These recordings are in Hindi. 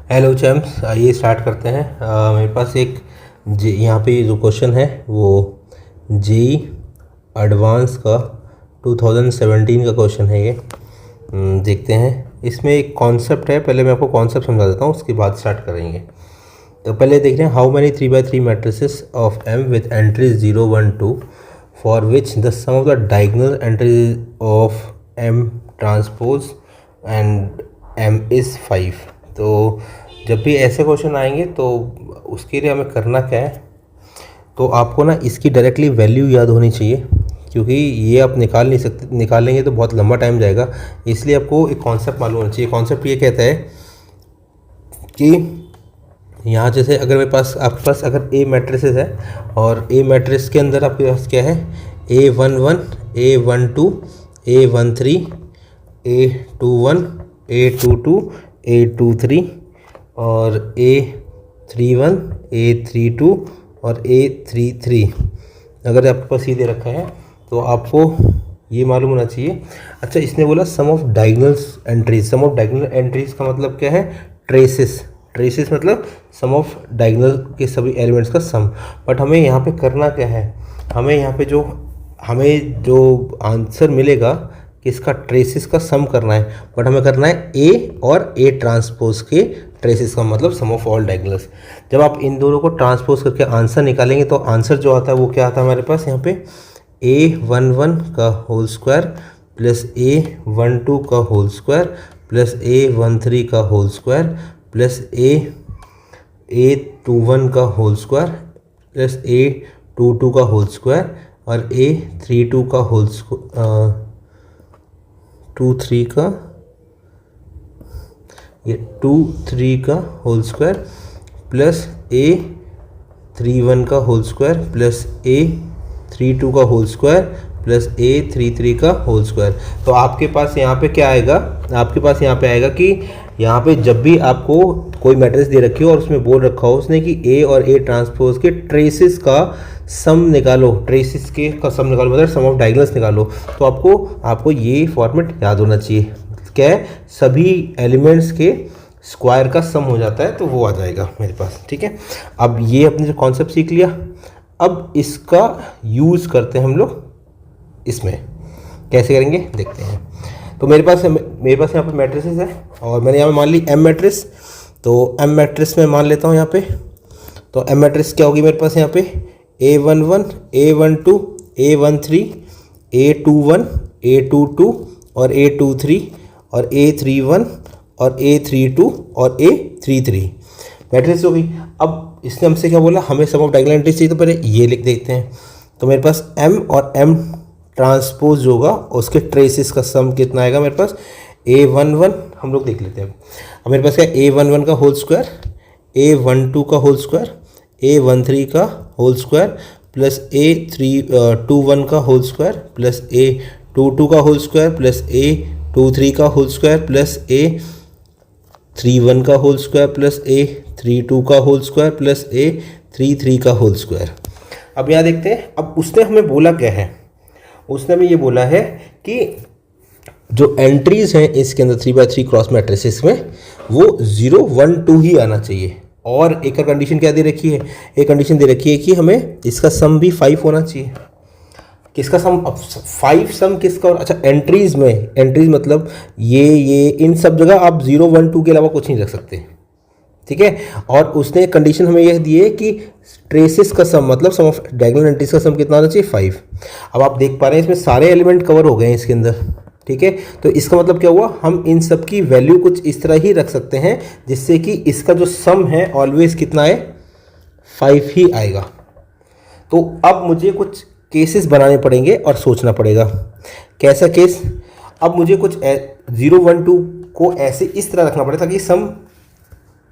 हेलो चैम्प्स, आइए स्टार्ट करते हैं। मेरे पास एक यहाँ पे जो क्वेश्चन है वो जेई एडवांस का 2017 का क्वेश्चन है। ये देखते हैं। इसमें एक कॉन्सेप्ट है, पहले मैं आपको कॉन्सेप्ट समझा देता हूँ, उसके बाद स्टार्ट करेंगे। तो पहले देख रहे हैं, how many 3x3 matrices of M with entries 0 1 2 for which the sum of the diagonal entries of M transpose and M is 5। तो जब भी ऐसे क्वेश्चन आएंगे तो उसके लिए हमें करना क्या है, तो आपको ना इसकी डायरेक्टली वैल्यू याद होनी चाहिए, क्योंकि ये आप निकाल नहीं सकते, निकालेंगे तो बहुत लंबा टाइम जाएगा। इसलिए आपको एक कॉन्सेप्ट मालूम होना चाहिए। कॉन्सेप्ट ये कहता है कि यहाँ जैसे अगर मेरे पास आपके पास अगर ए मैट्रिसेस है और ए मैट्रिक्स के अंदर आपके पास क्या है, A11 A12 A13 A21 A22 A23 और A31 A32 और A33 अगर आपके पास ये दे रखा है तो आपको ये मालूम होना चाहिए। अच्छा, इसने बोला sum of diagonals entries. Sum of diagonal entries का मतलब क्या है, ट्रेसेस। ट्रेसेस मतलब सम ऑफ डायगोनल के सभी एलिमेंट्स का सम। बट हमें यहाँ पे करना क्या है, हमें यहाँ पे हमें जो आंसर मिलेगा किसका, ट्रेसेस का सम करना है। बट हमें करना है ए और ए ट्रांसपोज के ट्रेसेस का, मतलब सम ऑफ ऑल डायगोनल्स। जब आप इन दोनों को ट्रांसपोज करके आंसर निकालेंगे तो आंसर जो आता है वो क्या आता है हमारे पास यहाँ पे, A11 का होल स्क्वायर प्लस A12 का होल स्क्वायर प्लस A13 का होल स्क्वायर प्लस A21 का होल स्क्वायर प्लस A22 का होल स्क्वायर और A32 का होल स्क्वायर 23 का होल स्क्वायर प्लस A31 का होल स्क्वायर प्लस A32 का होल स्क्वायर प्लस A33 का होल स्क्वायर। तो आपके पास यहाँ पे क्या आएगा, आपके पास यहाँ पे आएगा कि यहाँ पे जब भी आपको कोई मैट्रिक्स दे रखी हो और उसमें बोल रखा हो उसने कि ए और ए ट्रांसपोज के ट्रेसेस का सम निकालो, ट्रेसेस के का सम निकालो मतलब सम ऑफ डायगोनल्स निकालो, तो आपको ये फॉर्मेट याद होना चाहिए। क्या है, सभी एलिमेंट्स के स्क्वायर का सम हो जाता है, तो वो आ जाएगा मेरे पास। ठीक है, अब ये अपने जो कॉन्सेप्ट सीख लिया, अब इसका यूज़ करते हैं हम लोग। इसमें कैसे करेंगे देखते हैं। तो मेरे पास यहाँ पे मैट्रिसेस है और मैंने यहाँ पे मान ली एम मैट्रिक्स। तो एम मैट्रिक्स में मान लेता हूँ यहाँ पे। तो एम मैट्रिक्स क्या होगी मेरे पास यहाँ पे, A11 A12 A13 A21 A22 और A23 और A31 और A32 और A33 मैट्रिक्स हो गई। अब इसने हमसे क्या बोला, हमें सम ऑफ डायगोनल एंट्रीज चाहिए, तो पहले ये लिख देते हैं। तो मेरे पास M और M ट्रांसपोज होगा, उसके ट्रेसेस का सम कितना आएगा मेरे पास, A11 हम लोग देख लेते हैं। अब मेरे पास क्या, A11 का होल स्क्वायर A12 का होल स्क्वायर A13 का होल स्क्वायर प्लस A21 का होल स्क्वायर प्लस A22 का होल स्क्वायर प्लस A23 का होल स्क्वायर प्लस A31 का होल स्क्वायर प्लस A32 का होल स्क्वायर प्लस A33 का होल स्क्वायर। अब यहाँ देखते हैं, अब उसने हमें बोला क्या है, उसने हमें ये बोला है कि जो एंट्रीज हैं इसके अंदर 3x3 क्रॉस मैट्रिसेस में वो 0 1 2 ही आना चाहिए। और एक कंडीशन क्या दे रखी है, एक कंडीशन दे रखी है कि हमें इसका सम भी 5 होना चाहिए। किसका सम, 5 सम किसका, और अच्छा एंट्रीज में, एंट्रीज मतलब ये इन सब जगह आप 0 1 2 के अलावा कुछ नहीं रख सकते। ठीक है, और उसने कंडीशन हमें यह दी है कि ट्रेसेस का सम मतलब सम ऑफ डायगोनल एंट्रीज का सम कितना होना चाहिए, 5। अब आप देख पा रहे हैं इसमें सारे एलिमेंट कवर हो गए हैं इसके अंदर। ठीक है, तो इसका मतलब क्या हुआ, हम इन सब की वैल्यू कुछ इस तरह ही रख सकते हैं जिससे कि इसका जो सम है ऑलवेज कितना है, 5 ही आएगा। तो अब मुझे कुछ केसेस बनाने पड़ेंगे और सोचना पड़ेगा कैसा केस। अब मुझे कुछ 0 1 2 को ऐसे इस तरह रखना पड़ेगा ताकि सम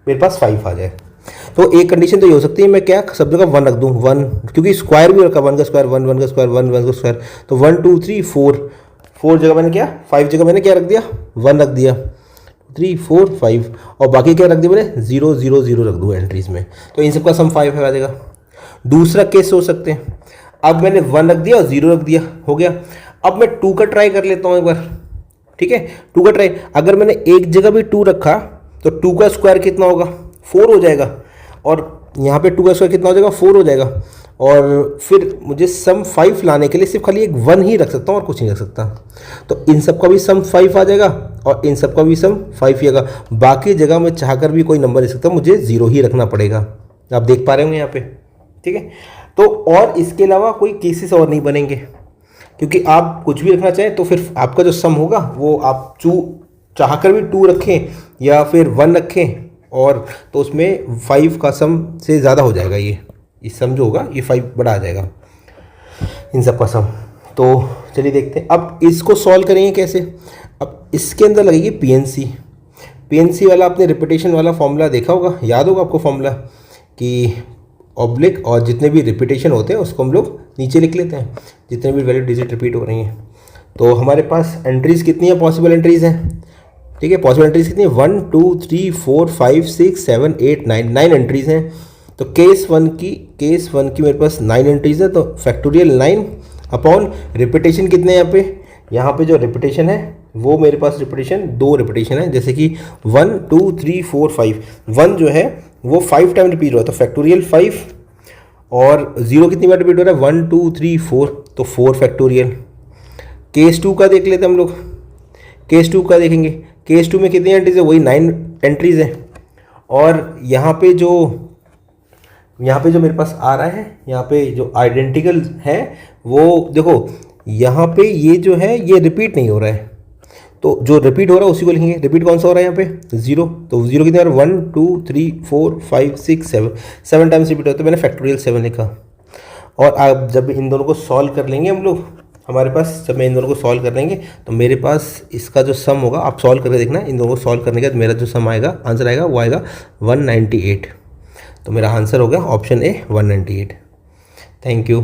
मेरे पास 5 आ जाए। तो एक कंडीशन तो ये हो सकती है, मैं क्या सब जगह 1 रख दूँ, 1, क्योंकि स्क्वायर भी रखा, 1 का स्क्वायर 1 1 का स्क्वायर 1 1 का स्क्वायर, तो 1 2 3 4 जगह मैंने क्या, 5 जगह मैंने क्या रख दिया, 1 रख दिया, 3 4 5 और बाकी क्या रख दिया मैंने, 0 0 0 रख दूँ एंट्रीज में, तो इन सबका सम 5 आ जाएगा। दूसरा केस सोच सकते हैं, अब मैंने 1 रख दिया और 0 रख दिया, हो गया। अब मैं 2 का ट्राई कर लेता हूँ एक बार। ठीक है, 2 का ट्राई, अगर मैंने एक जगह भी 2 रखा तो 2 का स्क्वायर कितना होगा, 4 हो जाएगा, और यहाँ पे 2 का स्क्वायर कितना हो जाएगा, 4 हो जाएगा। और फिर मुझे सम 5 लाने के लिए सिर्फ खाली एक 1 ही रख सकता हूँ और कुछ नहीं रख सकता। तो इन सब का भी सम 5 आ जाएगा और इन सब का भी सम 5 ही आएगा। बाकी जगह मैं चाहकर भी कोई नंबर नहीं सकता, मुझे 0 ही रखना पड़ेगा। आप देख पा रहे होंगे यहाँ पे, ठीक है। तो और इसके अलावा कोई केसेस और नहीं बनेंगे, क्योंकि आप कुछ भी रखना चाहें तो फिर आपका जो सम होगा वो आप चाहकर भी 2 रखें या फिर 1 रखें, और तो उसमें 5 का सम से ज़्यादा हो जाएगा। ये सम जो होगा ये 5 बड़ा आ जाएगा इन सब का सम। तो चलिए देखते हैं अब इसको सॉल्व करेंगे कैसे। अब इसके अंदर लगेगी पीएनसी वाला, आपने रिपीटेशन वाला फॉर्मूला देखा होगा, याद होगा आपको फॉर्मूला, कि ऑब्लिक और जितने भी रिपीटेशन होते हैं उसको हम लोग नीचे लिख लेते हैं, जितने भी वैल्यू डिजिट रिपीट हो रही हैं। तो हमारे पास एंट्रीज़ कितनी है, पॉसिबल एंट्रीज़ हैं, ठीक है। पॉसिबल एंट्रीज़ कितनी है, 1 2 3 4 5 6 7 8 9 एंट्रीज़ हैं। तो केस वन की मेरे पास 9 एंट्रीज़ है, तो फैक्टोरियल 9 अपॉन रिपीटेशन कितने हैं यहाँ पे जो रिपीटेशन है वो मेरे पास दो रिपीटेशन है, जैसे कि 1 2 3 4 5। 1 जो है वो 5 टाइम रिपीट हो रहा है तो फैक्टोरियल 5, और 0 कितनी बार रिपीट हो रहा है, 1 2 3 4, तो 4 फैक्टोरियल। केस 2 का देख लेते हैं हम लोग, केस 2 का देखेंगे। केस 2 में कितनी एंट्रीज है, वही 9 एंट्रीज है। और यहाँ पे जो मेरे पास आ रहा है, यहाँ पे जो आइडेंटिकल है वो देखो, यहाँ पे ये जो है ये रिपीट नहीं हो रहा है, तो जो रिपीट हो रहा है उसी को लिखेंगे। रिपीट कौन सा हो रहा है यहाँ पे, 0, तो 0 कितने बार, 1 2 3 4 5 6 7 टाइम्स रिपीट हो, तो मैंने फैक्टोरियल 7 लिखा। और आप जब इन दोनों को सॉल्व कर लेंगे हम लोग, हमारे पास जब मैं इन दोनों को सॉल्व कर लेंगे तो मेरे पास इसका जो सम होगा, आप सॉल्व करके देखना, इन दोनों को सॉल्व करने के बाद मेरा जो सम आएगा, आंसर आएगा वो आएगा 198। तो मेरा आंसर होगा ऑप्शन ए 198। Thank you.